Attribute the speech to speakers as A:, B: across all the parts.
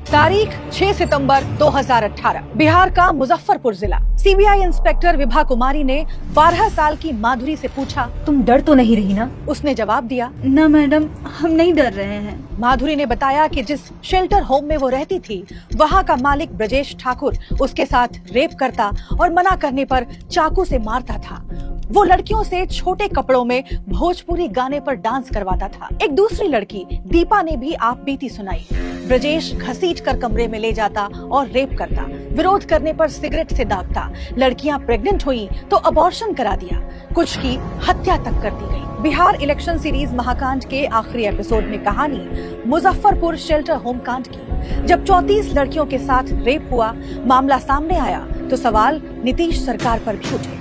A: तारीख 6 सितंबर 2018, बिहार का मुजफ्फरपुर जिला। सीबीआई इंस्पेक्टर विभा कुमारी ने 12 साल की माधुरी से पूछा,
B: तुम डर तो नहीं रही ना?
A: उसने जवाब दिया,
B: ना मैडम, हम नहीं डर रहे हैं।
A: माधुरी ने बताया कि जिस शेल्टर होम में वो रहती थी, वहाँ का मालिक ब्रजेश ठाकुर उसके साथ रेप करता और मना करने पर चाकू से मारता था। वो लड़कियों से छोटे कपड़ों में भोजपुरी गाने पर डांस करवाता था। एक दूसरी लड़की दीपा ने भी आप बीती सुनाई। ब्रजेश घसीट कर कमरे में ले जाता और रेप करता, विरोध करने पर सिगरेट से दागता। लड़कियां प्रेग्नेंट हुई तो अबॉर्शन करा दिया, कुछ की हत्या तक कर दी गई। बिहार इलेक्शन सीरीज महाकांड के आखिरी एपिसोड में कहानी मुजफ्फरपुर शेल्टर होम कांड की। जब 34 लड़कियों के साथ रेप हुआ, मामला सामने आया तो सवाल नीतीश सरकार पर भी उठे।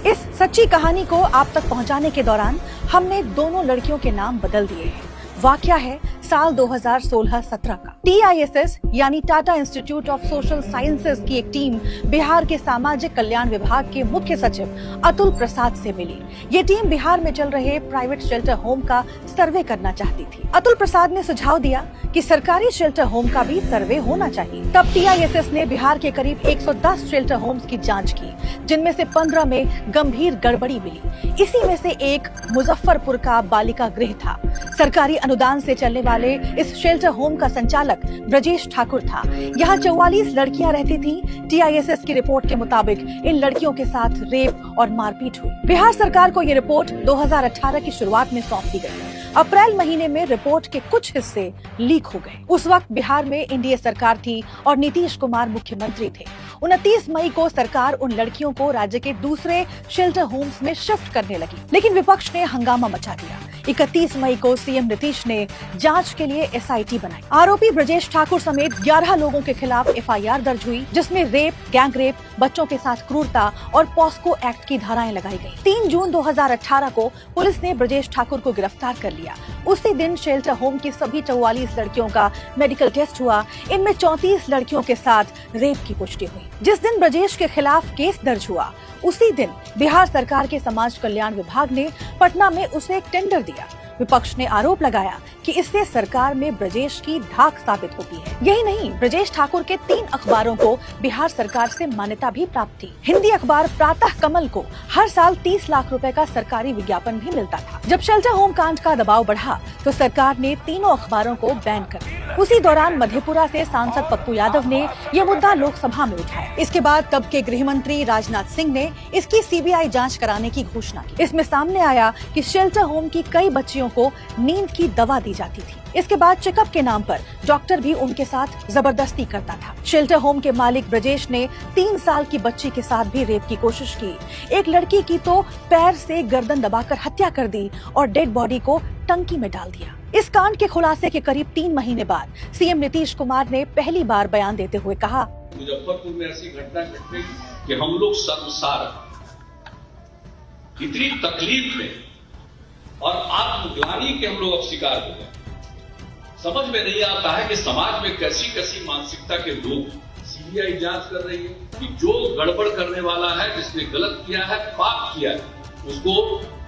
A: इस सच्ची कहानी को आप तक पहुंचाने के दौरान हमने दोनों लड़कियों के नाम बदल दिए हैं। वाकया है साल 2016-17 का। TISS यानी Tata institute of social sciences की एक टीम बिहार के सामाजिक कल्याण विभाग के मुख्य सचिव अतुल प्रसाद से मिली। ये टीम बिहार में चल रहे प्राइवेट शेल्टर होम का सर्वे करना चाहती थी। अतुल प्रसाद ने सुझाव दिया कि सरकारी शेल्टर होम का भी सर्वे होना चाहिए। तब TISS ने बिहार के करीब 110 शेल्टर होम्स की जांच की, जिनमें से 15 में गंभीर गड़बड़ी मिली। इसी में से एक मुजफ्फरपुर का बालिका गृह था। सरकारी अनुदान से चलने वाले इस शेल्टर होम का संचालक ब्रजेश ठाकुर था। यहाँ 44 लड़कियां रहती थीं। TISS की रिपोर्ट के मुताबिक इन लड़कियों के साथ रेप और मारपीट हुई। बिहार सरकार को ये रिपोर्ट 2018 की शुरुआत में सौंप दी गई। अप्रैल महीने में रिपोर्ट के कुछ हिस्से लीक हो गए। उस वक्त बिहार में एनडीए सरकार थी और नीतीश कुमार मुख्यमंत्री थे। 29 मई को सरकार उन लड़कियों को राज्य के दूसरे शेल्टर होम्स में शिफ्ट करने लगी, लेकिन विपक्ष ने हंगामा मचा दिया। 31 मई को सीएम नीतीश ने जांच के लिए SIT बनाई। आरोपी ब्रजेश ठाकुर समेत 11 लोगों के खिलाफ FIR दर्ज हुई, जिसमें रेप, गैंग रेप, बच्चों के साथ क्रूरता और पॉस्को एक्ट की धाराएं लगाई गई। 3 जून 2018 को पुलिस ने ब्रजेश ठाकुर को गिरफ्तार कर लिया। उसी दिन शेल्टर होम की सभी 44 लड़कियों का मेडिकल टेस्ट हुआ। इनमें 34 लड़कियों के साथ रेप की पुष्टि हुई। जिस दिन ब्रजेश के खिलाफ केस दर्ज हुआ, उसी दिन बिहार सरकार के समाज कल्याण विभाग ने पटना में उसे एक टेंडर दिया। विपक्ष ने आरोप लगाया कि इससे सरकार में ब्रजेश की धाक साबित होती है। यही नहीं, ब्रजेश ठाकुर के 3 अखबारों को बिहार सरकार से मान्यता भी प्राप्त थी। हिंदी अखबार प्रातः कमल को हर साल 30 लाख रुपए का सरकारी विज्ञापन भी मिलता था। जब शेल्टर होम कांड का दबाव बढ़ा तो सरकार ने तीनों अखबारों को बैन कर दिया। उसी दौरान मधेपुरा से सांसद पप्पू यादव ने यह मुद्दा लोकसभा में उठाया। इसके बाद तब के गृह मंत्री राजनाथ सिंह ने इसकी CBI जांच कराने की घोषणा की। इसमें सामने आया कि शेल्टर होम की कई बच्चियों को नींद की दवा दी जाती थी। इसके बाद चेकअप के नाम पर डॉक्टर भी उनके साथ जबरदस्ती करता था। शेल्टर होम के मालिक ब्रजेश ने 3 साल की बच्ची के साथ भी रेप की कोशिश की। एक लड़की की तो पैर से गर्दन दबाकर हत्या कर दी और डेड बॉडी को टंकी में डाल दिया। इस कांड के खुलासे के करीब 3 महीने बाद सीएम नीतीश कुमार ने पहली बार बयान देते हुए कहा,
C: मुजफ्फरपुर में ऐसी घटना घट गई कि हम लोग शर्मसार, इतनी तकलीफ में और आत्मग्लानि के हम लोग अब शिकार हो गए। समझ में नहीं आता है कि समाज में कैसी कैसी मानसिकता के लोग। CBI जांच कर रही है कि जो गड़बड़ करने वाला है, जिसने गलत किया है, पाप किया है, उसको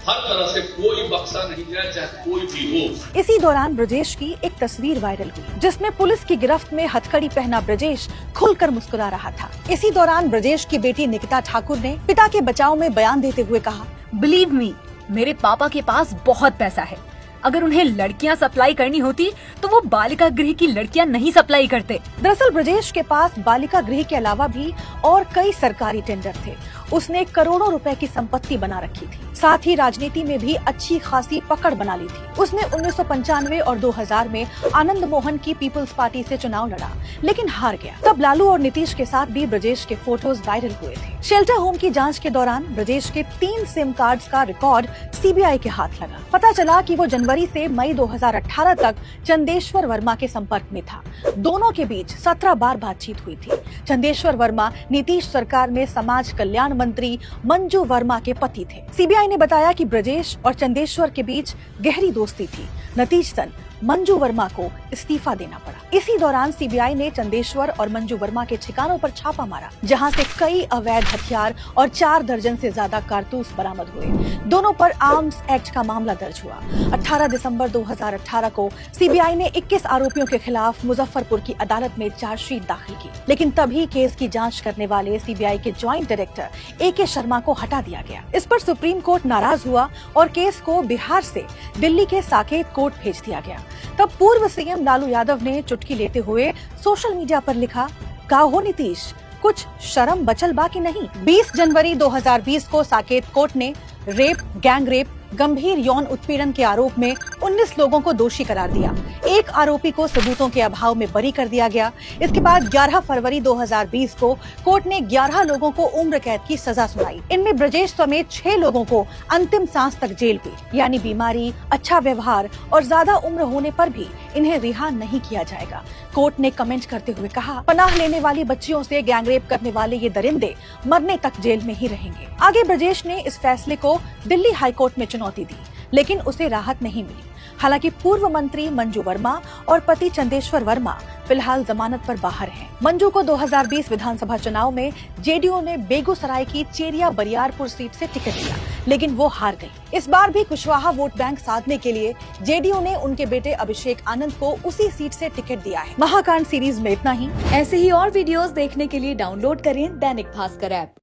C: हर तरह से कोई बख्शा नहीं जाए, चाहे कोई भी हो।
A: इसी दौरान ब्रजेश की एक तस्वीर वायरल हुई, जिसमें पुलिस की गिरफ्त में हथकड़ी पहना ब्रजेश खुलकर मुस्कुरा रहा था। इसी दौरान ब्रजेश की बेटी निकिता ठाकुर ने पिता के बचाव में बयान देते हुए कहा,
B: बिलीव मी, मेरे पापा के पास बहुत पैसा है। अगर उन्हें लड़कियां सप्लाई करनी होती तो वो बालिका गृह की लड़कियां नहीं सप्लाई करते।
A: दरअसल ब्रजेश के पास बालिका गृह के अलावा भी और कई सरकारी टेंडर थे। उसने करोड़ों रुपए की संपत्ति बना रखी थी। साथ ही राजनीति में भी अच्छी खासी पकड़ बना ली थी। उसने 1995 और 2000 में आनंद मोहन की पीपल्स पार्टी से चुनाव लड़ा, लेकिन हार गया। तब लालू और नीतीश के साथ भी ब्रजेश के फोटोज वायरल हुए थे। शेल्टर होम की जांच के दौरान ब्रजेश के 3 सिम कार्ड्स का रिकॉर्ड CBI के हाथ लगा। पता चला कि वो जनवरी से मई 2018 तक चंदेश्वर वर्मा के संपर्क में था। दोनों के बीच 17 बार बातचीत हुई थी। चंदेश्वर वर्मा नीतीश सरकार में समाज कल्याण मंत्री मंजू वर्मा के पति थे। CBI ने बताया कि ब्रजेश और चंदेश्वर के बीच गहरी दोस्ती थी। नतीजतन मंजू वर्मा को इस्तीफा देना पड़ा। इसी दौरान सीबीआई ने चंदेश्वर और मंजू वर्मा के ठिकानों पर छापा मारा, जहां से कई अवैध हथियार और 4 दर्जन से ज्यादा कारतूस बरामद हुए। दोनों पर आर्म्स एक्ट का मामला दर्ज हुआ। 18 दिसंबर 2018 को सीबीआई ने 21 आरोपियों के खिलाफ मुजफ्फरपुर की अदालत में चार्जशीट दाखिल की, लेकिन तभी केस की जांच करने वाले सीबीआई के ज्वाइंट डायरेक्टर AK शर्मा को हटा दिया गया। इस पर सुप्रीम कोर्ट नाराज हुआ और केस को बिहार से दिल्ली के साकेत कोर्ट भेज दिया गया। तब पूर्व सीएम लालू यादव ने चुटकी लेते हुए सोशल मीडिया पर लिखा, का हो नीतीश, कुछ शर्म बचल बाकी नहीं। 20 जनवरी 2020 को साकेत कोर्ट ने रेप, गैंग रेप, गंभीर यौन उत्पीड़न के आरोप में 19 लोगों को दोषी करार दिया। एक आरोपी को सबूतों के अभाव में बरी कर दिया गया। इसके बाद 11 फरवरी 2020 को कोर्ट ने 11 लोगों को उम्र कैद की सजा सुनाई। इनमें ब्रजेश समेत 6 लोगों को अंतिम सांस तक जेल हुई। यानी बीमारी, अच्छा व्यवहार और ज्यादा उम्र होने पर भी इन्हें रिहा नहीं किया जाएगा। कोर्ट ने कमेंट करते हुए कहा, पनाह लेने वाली बच्चियों से गैंगरेप करने वाले ये दरिंदे मरने तक जेल में ही रहेंगे। आगे ब्रजेश ने इस फैसले को दिल्ली हाईकोर्ट में चुनौती दी, लेकिन उसे राहत नहीं मिली। हालांकि पूर्व मंत्री मंजू वर्मा और पति चंदेश्वर वर्मा फिलहाल जमानत पर बाहर हैं। मंजू को 2020 विधानसभा चुनाव में जेडीयू ने बेगूसराय की चेरिया बरियारपुर सीट से टिकट दिया, लेकिन वो हार गई। इस बार भी कुशवाहा वोट बैंक साधने के लिए जेडीयू ने उनके बेटे अभिषेक आनंद को उसी सीट से टिकट दिया है। महाकांड सीरीज में इतना ही।
B: ऐसे ही और वीडियोस देखने के लिए डाउनलोड करें दैनिक भास्कर ऐप।